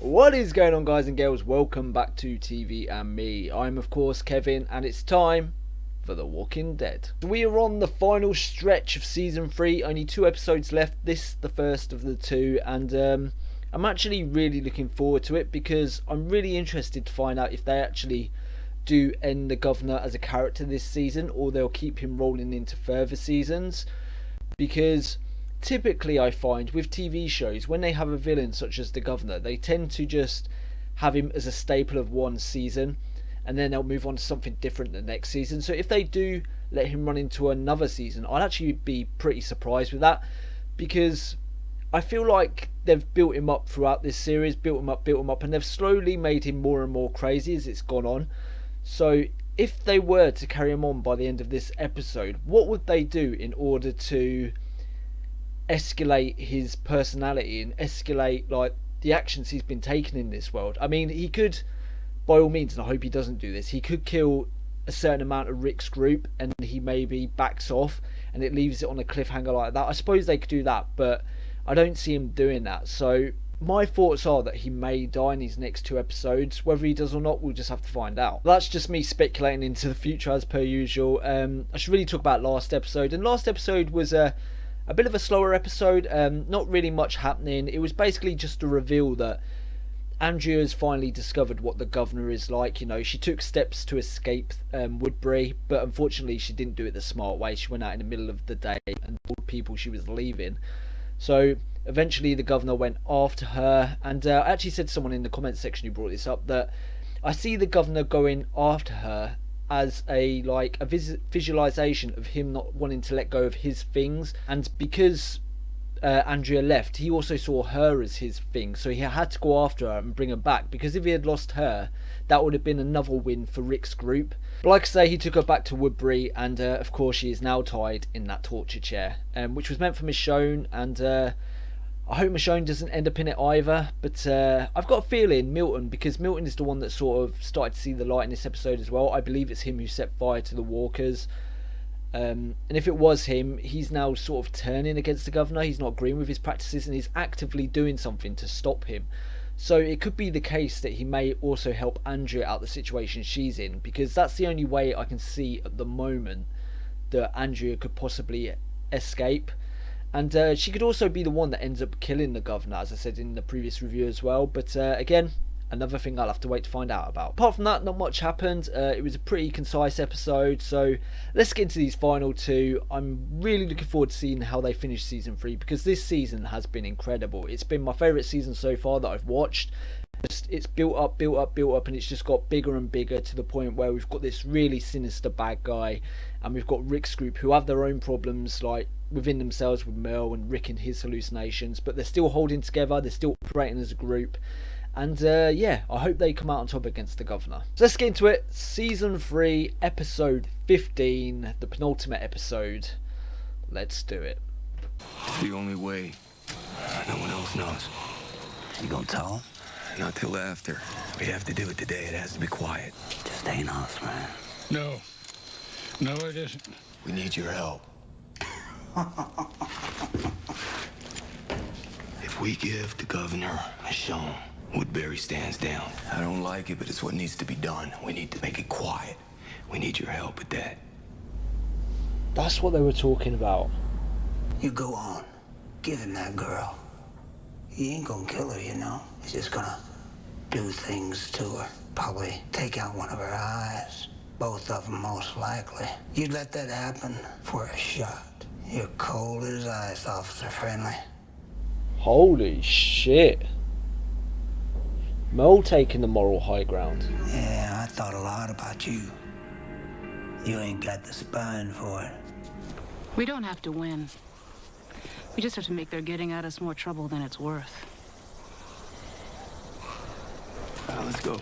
What is going on, guys and girls? Welcome back to TV and Me. I'm of course Kevin, and it's time for The Walking Dead. We are on the final stretch of season 3, only 2 episodes left, this the first of the 2, and I'm actually really looking forward to it because I'm really interested to find out if they actually do end the governor as a character this season, or they'll keep him rolling into further seasons. Because typically I find with TV shows, when they have a villain such as the governor, they tend to just have him as a staple of one season and then they'll move on to something different the next season. So if they do let him run into another season, I'd actually be pretty surprised with that, because I feel like they've built him up throughout this series, built him up, and they've slowly made him more and more crazy as it's gone on. So if they were to carry him on by the end of this episode, what would they do in order to escalate his personality and escalate like the actions he's been taking in this world? I mean, he could, by all means, and I hope he doesn't do this, he could kill a certain amount of Rick's group and he maybe backs off and it leaves it on a cliffhanger like that. I suppose they could do that, but I don't see him doing that. So my thoughts are that he may die in these next 2 episodes. Whether he does or not, we'll just have to find out. That's just me speculating into the future as per usual. I should really talk about last episode, and last episode was a bit of a slower episode, not really much happening. It was basically just a reveal that Andrea has finally discovered what the governor is like. You know, she took steps to escape Woodbury, but unfortunately she didn't do it the smart way. She went out in the middle of the day and told people she was leaving. So eventually the governor went after her, and I actually said to someone in the comment section who brought this up that I see the governor going after her as a visualization of him not wanting to let go of his things. And because Andrea left, he also saw her as his thing, so he had to go after her and bring her back, because if he had lost her, that would have been another win for Rick's group. But like I say, he took her back to Woodbury, and of course she is now tied in that torture chair, which was meant for Michonne, and I hope Michonne doesn't end up in it either. But I've got a feeling Milton, because Milton is the one that sort of started to see the light in this episode as well. I believe it's him who set fire to the walkers. And if it was him, he's now sort of turning against the governor. He's not agreeing with his practices and he's actively doing something to stop him. So it could be the case that he may also help Andrea out the situation she's in, because that's the only way I can see at the moment that Andrea could possibly escape. And she could also be the one that ends up killing the governor, as I said in the previous review as well. But again, another thing I'll have to wait to find out about. Apart from that, not much happened. It was a pretty concise episode, so let's get into these final 2. I'm really looking forward to seeing how they finish season 3, because this season has been incredible. It's been my favourite season so far that I've watched. It's built up, and it's just got bigger and bigger to the point where we've got this really sinister bad guy, and we've got Rick's group who have their own problems, like within themselves with Merle and Rick and his hallucinations, but they're still holding together, they're still operating as a group. And yeah, I hope they come out on top against the governor. So let's get into it. Season 3, episode 15, the penultimate episode. Let's do it. It's the only way. No one else knows. You gonna tell him? Not till after. We have to do it today. It has to be quiet. Just ain't us, man. No. No, it isn't. We need your help. If we give the governor Michonne, Woodbury stands down. I don't like it, but it's what needs to be done. We need to make it quiet. We need your help with that. That's what they were talking about. You go on. Give him that girl. He ain't gonna kill her, you know. He's just gonna do things to her. Probably take out one of her eyes. Both of them, most likely. You'd let that happen for a shot. You're cold as ice, Officer Friendly. Holy shit. Merle taking the moral high ground. Yeah, I thought a lot about you. You ain't got the spine for it. We don't have to win. We just have to make their getting at us more trouble than it's worth. Let's go.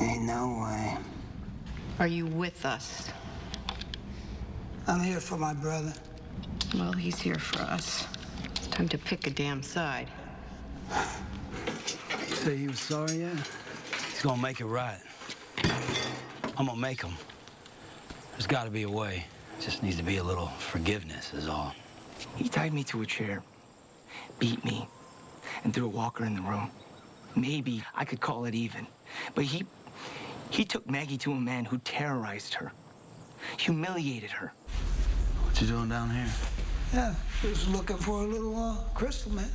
Ain't no way. Are you with us? I'm here for my brother. Well, he's here for us. It's time to pick a damn side. You say he was sorry yet? He's gonna make it right. I'm gonna make him. There's gotta be a way. Just needs to be a little forgiveness is all. He tied me to a chair, beat me, and threw a walker in the room. Maybe I could call it even. But he took Maggie to a man who terrorized her, humiliated her. What you doing down here? Yeah, just looking for a little crystal, man.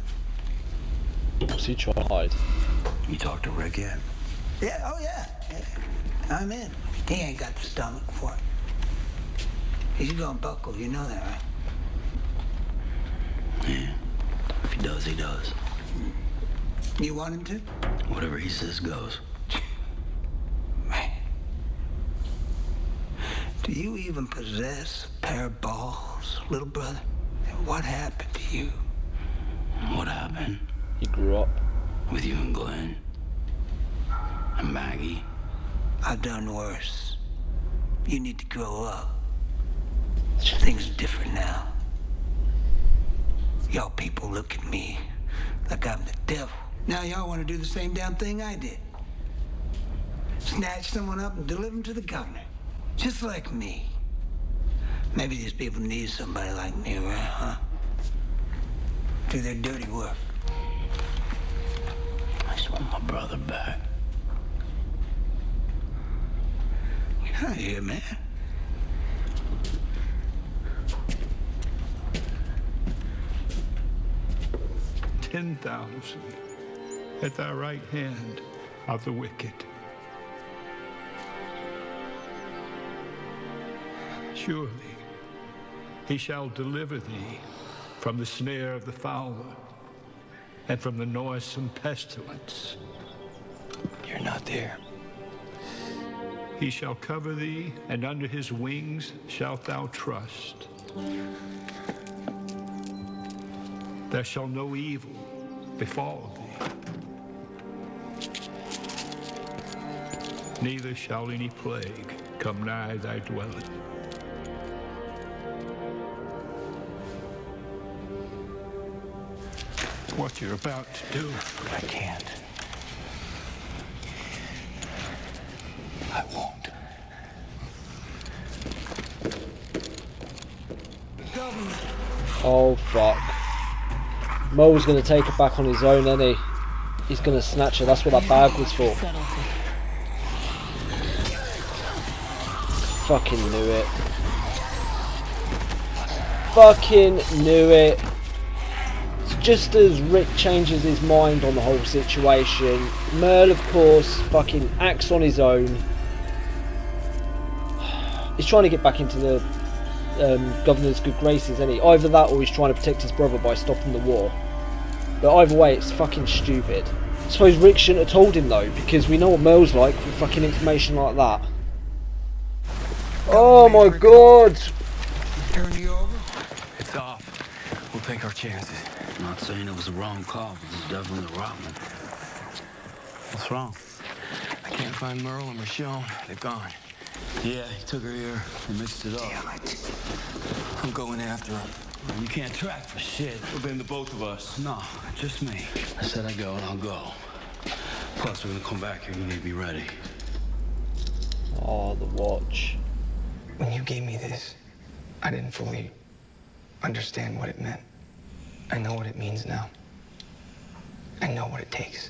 What's he trying to hide? You talked to Rick yet? Yeah, oh yeah. I'm in. He ain't got the stomach for it. He's gonna buckle, you know that, right? Yeah. If he does, he does. You want him to? Whatever he says goes. Man. Do you even possess a pair of balls, little brother? What happened to you? What happened? He grew up. With you and Glenn? And Maggie? I've done worse. You need to grow up. Things are different now. Y'all people look at me like I'm the devil. Now y'all want to do the same damn thing I did. Snatch someone up and deliver them to the governor. Just like me. Maybe these people need somebody like me around, huh? Do their dirty work. I just want my brother back. Get out of here, man. $10,000 at thy right hand of the wicked. Surely he shall deliver thee from the snare of the fowler and from the noisome pestilence. You're not there. He shall cover thee, and under his wings shalt thou trust. There shall no evil befall thee, neither shall any plague come nigh thy dwelling. What you're about to do, I can't. I won't. Oh fuck. Merle's gonna take it back on his own, isn't he? He's gonna snatch her. That's what that bag was for. Fucking knew it. Fucking knew it. Just as Rick changes his mind on the whole situation, Merle, of course, fucking acts on his own. He's trying to get back into the governor's good graces, isn't he? Either that or he's trying to protect his brother by stopping the war. But either way, it's fucking stupid. I suppose Rick shouldn't have told him though, because we know what Merle's like with fucking information like that. Oh my god! Turn you over? It's off. We'll take our chances. I'm not saying it was the wrong call, but it's definitely the right one. What's wrong? I can't find Merle and Michonne. They're gone. Yeah, he took her here and mixed it up. Damn it. I'm going after him. Well, you can't track for shit. Well, then the both of us. No, just me. I said I'd go and I'll go. Plus, we're gonna come back here. You need to be ready. Oh, the watch. When you gave me this, I didn't fully understand what it meant. I know what it means now. I know what it takes.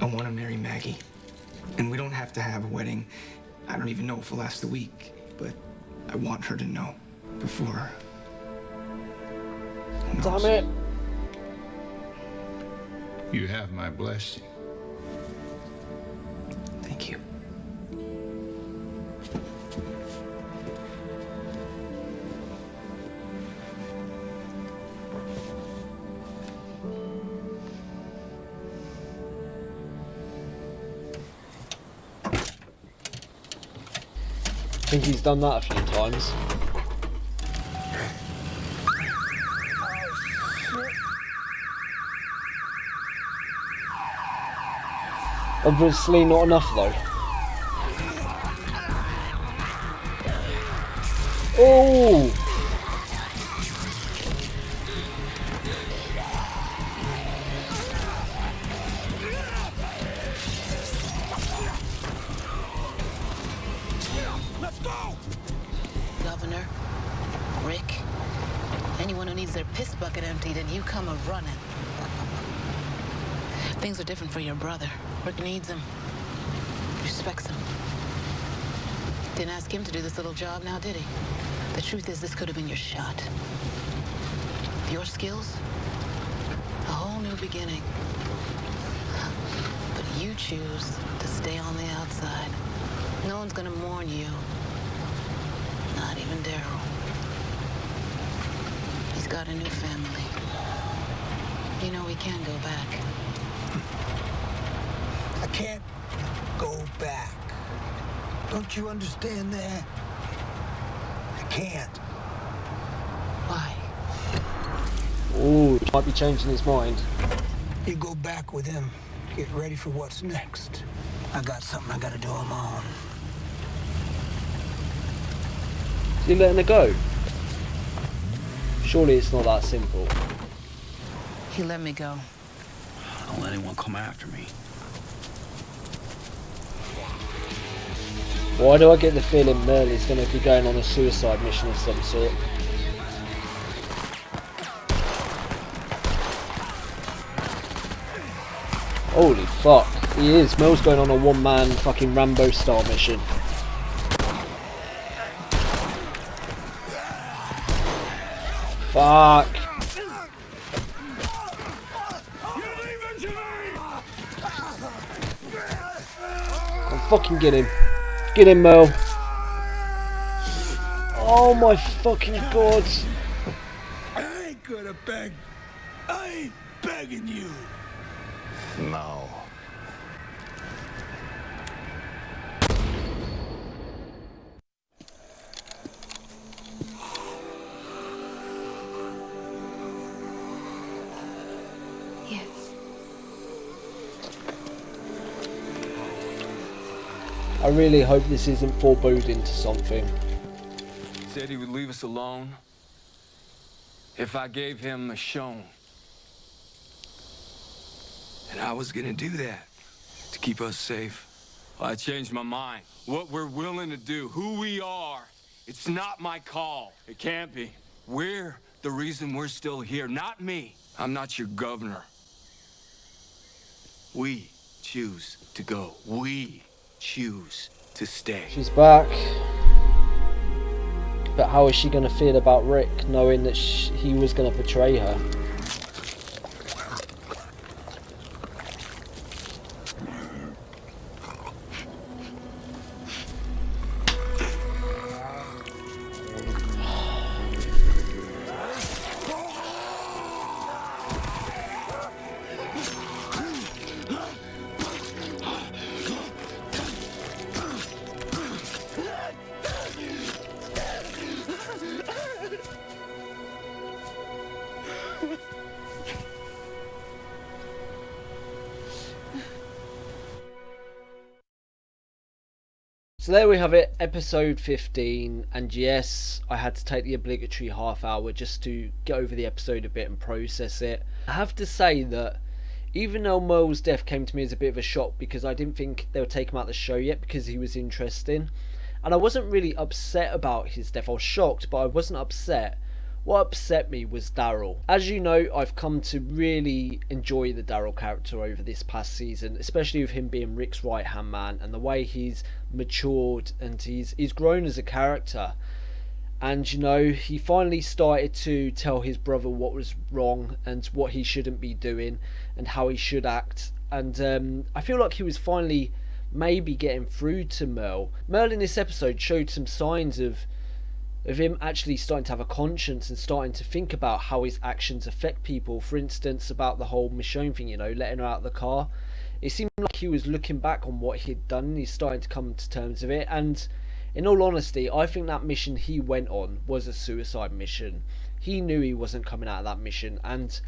I want to marry Maggie. And we don't have to have a wedding. I don't even know if it'll last a week. But I want her to know before. Damn it! you have my blessing. Thank you. I think he's done that a few times. Obviously not enough though. Oh! Governor, Rick, Anyone who needs their piss bucket emptied and you come a-running. Things are different for your brother. Rick needs him. Respects him. Didn't ask him to do this little job now, did he? The truth is, this could have been your shot. Your skills, a whole new beginning. But you choose to stay on the outside. No one's gonna mourn you. Not even Daryl. He's got a new family. You know he can go back. I can't go back. Don't you understand that? I can't. Why? Ooh, might be changing his mind. You go back with him. Get ready for what's next. I got something I gotta do on my own. Is he letting her go? Surely it's not that simple. He let me go. Don't let anyone come after me. Why do I get the feeling Merle is going to be going on a suicide mission of some sort? Holy fuck, he is. Merle's going on a one-man fucking Rambo style mission. Fuck. Come fucking get him. Get him, Merle. Oh my fucking god. I ain't gonna beg. I ain't begging you. No. Yes. I really hope this isn't foreboding to something. Said he would leave us alone if I gave him a shown. And I was gonna do that to keep us safe. Well, I changed my mind. What we're willing to do, who we are, it's not my call. It can't be. We're the reason we're still here, not me. I'm not your governor. We choose to go. We choose to stay. She's back. But how is she going to feel about Rick, knowing that he was going to betray her? So there we have it, episode 15, and yes, I had to take the obligatory half hour just to get over the episode a bit and process it. I have to say that even though Merle's death came to me as a bit of a shock because I didn't think they would take him out of the show yet because he was interesting, and I wasn't really upset about his death. I was shocked, but I wasn't upset. What upset me was Daryl. As you know, I've come to really enjoy the Daryl character over this past season, especially with him being Rick's right-hand man and the way he's matured and he's grown as a character. And you know, he finally started to tell his brother what was wrong and what he shouldn't be doing and how he should act. And I feel like he was finally maybe getting through to Merle. Merle in this episode showed some signs of him actually starting to have a conscience and starting to think about how his actions affect people. For instance, about the whole Michonne thing, you know, letting her out of the car. It seemed like he was looking back on what he'd done and he's starting to come to terms with it. And in all honesty, I think that mission he went on was a suicide mission. He knew he wasn't coming out of that mission, and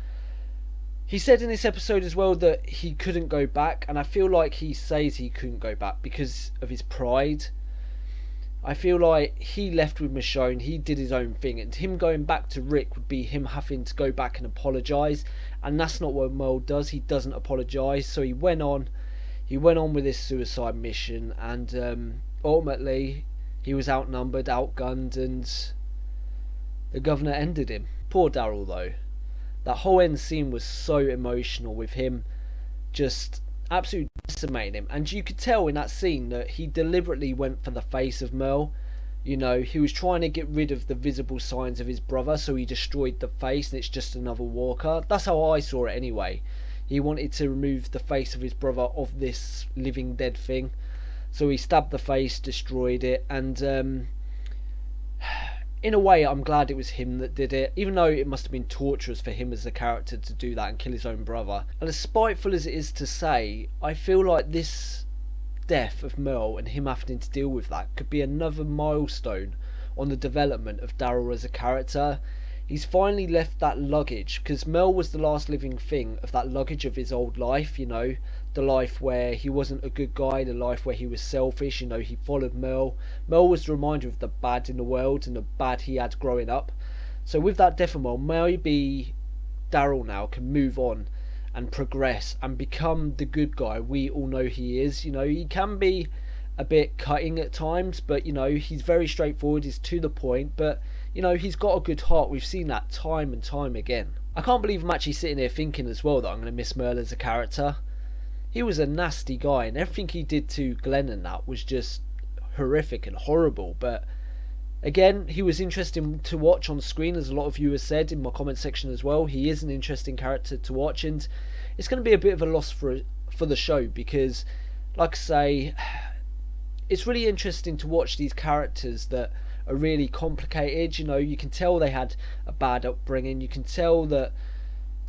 he said in this episode as well that he couldn't go back, and I feel like he says he couldn't go back because of his pride. I feel like he left with Michonne, he did his own thing, and him going back to Rick would be him having to go back and apologise, and that's not what Merle does. He doesn't apologise, so he went on with this suicide mission, and ultimately he was outnumbered, outgunned, and the governor ended him. Poor Daryl though. That whole end scene was so emotional with him just absolutely decimating him. And you could tell in that scene that he deliberately went for the face of Merle. You know, he was trying to get rid of the visible signs of his brother, so he destroyed the face and it's just another walker. That's how I saw it anyway. He wanted to remove the face of his brother of this living dead thing. So he stabbed the face, destroyed it, and in a way I'm glad it was him that did it, even though it must have been torturous for him as a character to do that and kill his own brother. And as spiteful as it is to say, I feel like this death of Merle and him having to deal with that could be another milestone on the development of Daryl as a character. He's finally left that luggage, because Merle was the last living thing of that luggage of his old life, you know, the life where he wasn't a good guy, the life where he was selfish, you know, he followed Merle. Merle was the reminder of the bad in the world and the bad he had growing up. So with that death of Merle, maybe Daryl now can move on and progress and become the good guy we all know he is. You know, he can be a bit cutting at times, but you know, he's very straightforward, he's to the point, but you know, he's got a good heart. We've seen that time and time again. I can't believe I'm actually sitting here thinking as well that I'm going to miss Merle as a character. He was a nasty guy, and everything he did to Glenn and that was just horrific and horrible, but again, he was interesting to watch on screen, as a lot of you have said in my comment section as well. He is an interesting character to watch, and it's going to be a bit of a loss for the show, because like I say, it's really interesting to watch these characters that are really complicated. You know, you can tell they had a bad upbringing, you can tell that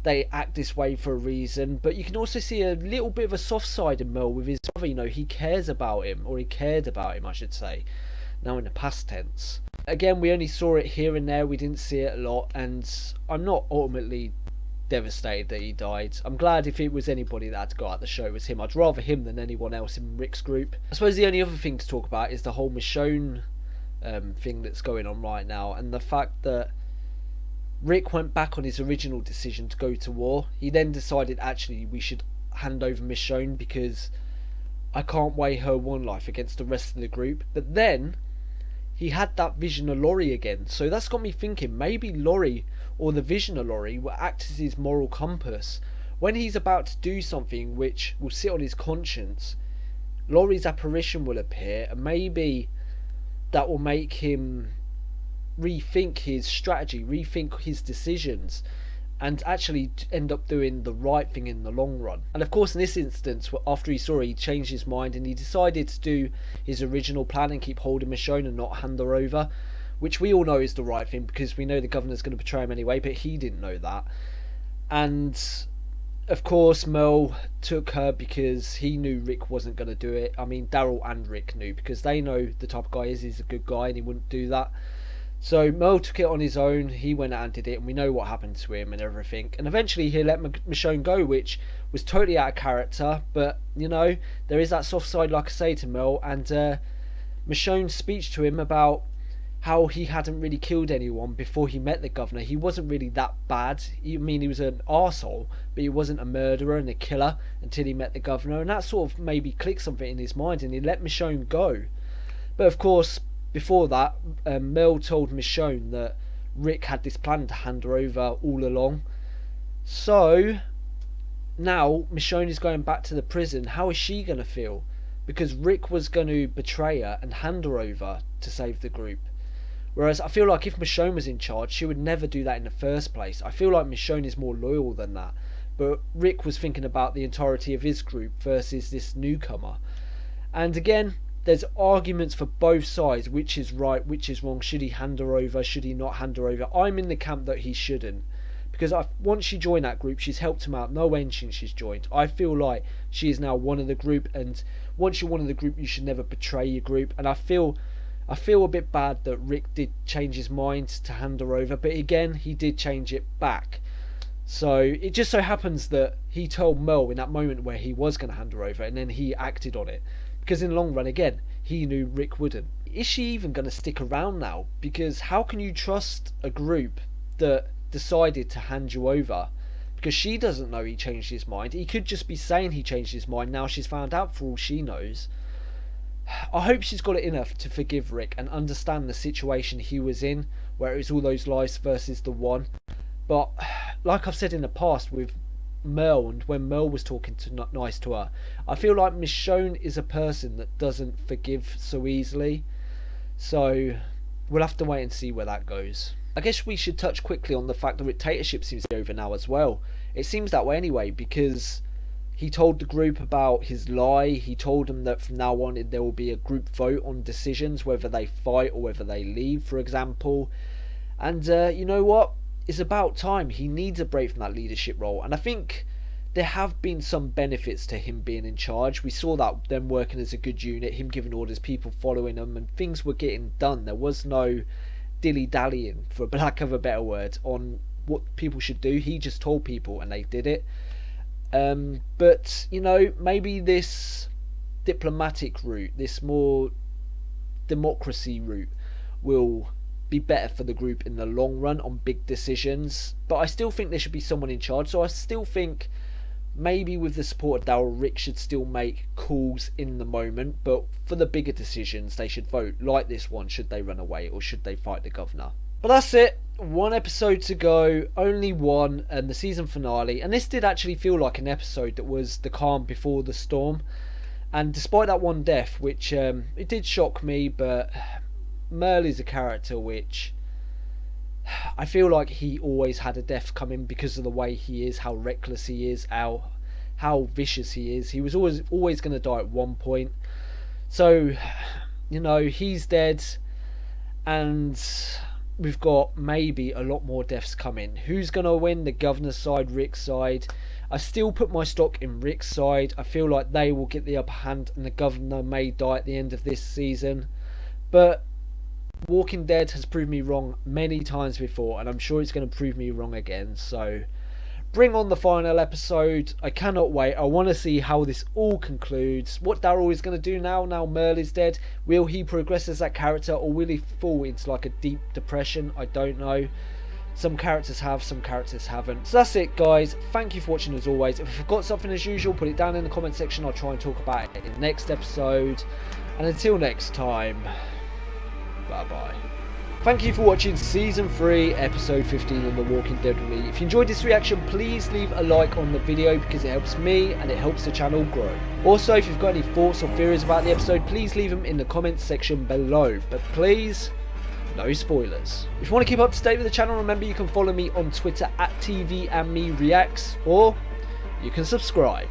they act this way for a reason, but you can also see a little bit of a soft side in Merle with his brother. You know, he cares about him, or he cared about him I should say, now in the past tense. Again, we only saw it here and there, we didn't see it a lot, and I'm not ultimately devastated that he died. I'm glad if it was anybody that had to go out the show, it was him. I'd rather him than anyone else in Rick's group. I suppose the only other thing to talk about is the whole Michonne thing that's going on right now, and the fact that Rick went back on his original decision to go to war. He then decided actually we should hand over Michonne because I can't weigh her one life against the rest of the group. But then he had that vision of Laurie again, so that's got me thinking maybe Laurie, or the vision of Laurie, will act as his moral compass. When he's about to do something which will sit on his conscience, Laurie's apparition will appear, and maybe that will make him rethink his strategy, rethink his decisions, and actually end up doing the right thing in the long run. And of course in this instance, after he saw her, he changed his mind and he decided to do his original plan and keep holding Michonne and not hand her over, which we all know is the right thing because we know the governor's going to betray him anyway, but he didn't know that. And of course Merle took her because he knew Rick wasn't going to do it. I mean, Daryl and Rick knew, because they know the type of guy he's a good guy and he wouldn't do that. So Merle took it on his own, he went out and did it, and we know what happened to him and everything. And eventually he let Michonne go, which was totally out of character, but, you know, there is that soft side, like I say, to Merle, and Michonne's speech to him about how he hadn't really killed anyone before he met the governor. He wasn't really that bad. I mean, he was an arsehole, but he wasn't a murderer and a killer until he met the governor, and that sort of maybe clicked something in his mind, and he let Michonne go. But of course, before that, Merle told Michonne that Rick had this plan to hand her over all along. So now Michonne is going back to the prison. How is she going to feel? Because Rick was going to betray her and hand her over to save the group. Whereas I feel like if Michonne was in charge, she would never do that in the first place. I feel like Michonne is more loyal than that. But Rick was thinking about the entirety of his group versus this newcomer. And again, there's arguments for both sides, which is right, which is wrong. Should he hand her over? Should he not hand her over? I'm in the camp that he shouldn't, because once she joined that group, she's helped him out no end since she's joined. I feel like she is now one of the group, and once you're one of the group, you should never betray your group. And I feel a bit bad that Rick did change his mind to hand her over, but again, he did change it back. So it just so happens that he told Merle in that moment where he was going to hand her over, and then he acted on it. Because in the long run, again, he knew Rick wouldn't. Is she even going to stick around now? Because how can you trust a group that decided to hand you over? Because she doesn't know he changed his mind. He could just be saying he changed his mind. Now she's found out for all she knows. I hope she's got it in her to forgive Rick and understand the situation he was in, where it was all those lives versus the one. But like I've said in the past with Merle, and when Merle was talking nice to her, I feel like Michonne is a person that doesn't forgive so easily. So we'll have to wait and see where that goes. I guess we should touch quickly on the fact that dictatorship seems to be over now as well. It seems that way anyway, because he told the group about his lie. He told them that from now on there will be a group vote on decisions, whether they fight or whether they leave, for example. And you know what? It's about time. He needs a break from that leadership role. And I think there have been some benefits to him being in charge. We saw that, them working as a good unit, him giving orders, people following him, and things were getting done. There was no dilly-dallying, for lack of a better word, on what people should do. He just told people and they did it. But, you know, maybe this diplomatic route, this more democracy route, will be better for the group in the long run on big decisions. But I still think there should be someone in charge. So I still think maybe with the support of Daryl, Rick should still make calls in the moment. But for the bigger decisions, they should vote, like this one. Should they run away or should they fight the governor? But that's it. One episode to go, only one, and the season finale. And this did actually feel like an episode that was the calm before the storm. And despite that one death, which it did shock me, but Merle is a character which I feel like he always had a death coming because of the way he is, how reckless he is, how vicious he is. He was always going to die at one point. So, you know, he's dead, and we've got maybe a lot more deaths coming. Who's going to win? The governor's side, Rick's side? I still put my stock in Rick's side. I feel like they will get the upper hand and the governor may die at the end of this season. But Walking Dead has proved me wrong many times before, and I'm sure it's going to prove me wrong again. So bring on the final episode. I cannot wait. I want to see how this all concludes. What Daryl is going to do now Merle is dead. Will he progress as that character, or will he fall into like a deep depression? I don't know. Some characters have, some characters haven't. So that's it, guys. Thank you for watching as always. If I forgot something as usual, put it down in the comment section. I'll try and talk about it in the next episode. And until next time, bye bye. Thank you for watching Season 3, Episode 15 of The Walking Dead with me. If you enjoyed this reaction, please leave a like on the video because it helps me and it helps the channel grow. Also, if you've got any thoughts or theories about the episode, please leave them in the comments section below. But please, no spoilers. If you want to keep up to date with the channel, remember you can follow me on Twitter at TVandMeReacts, or you can subscribe.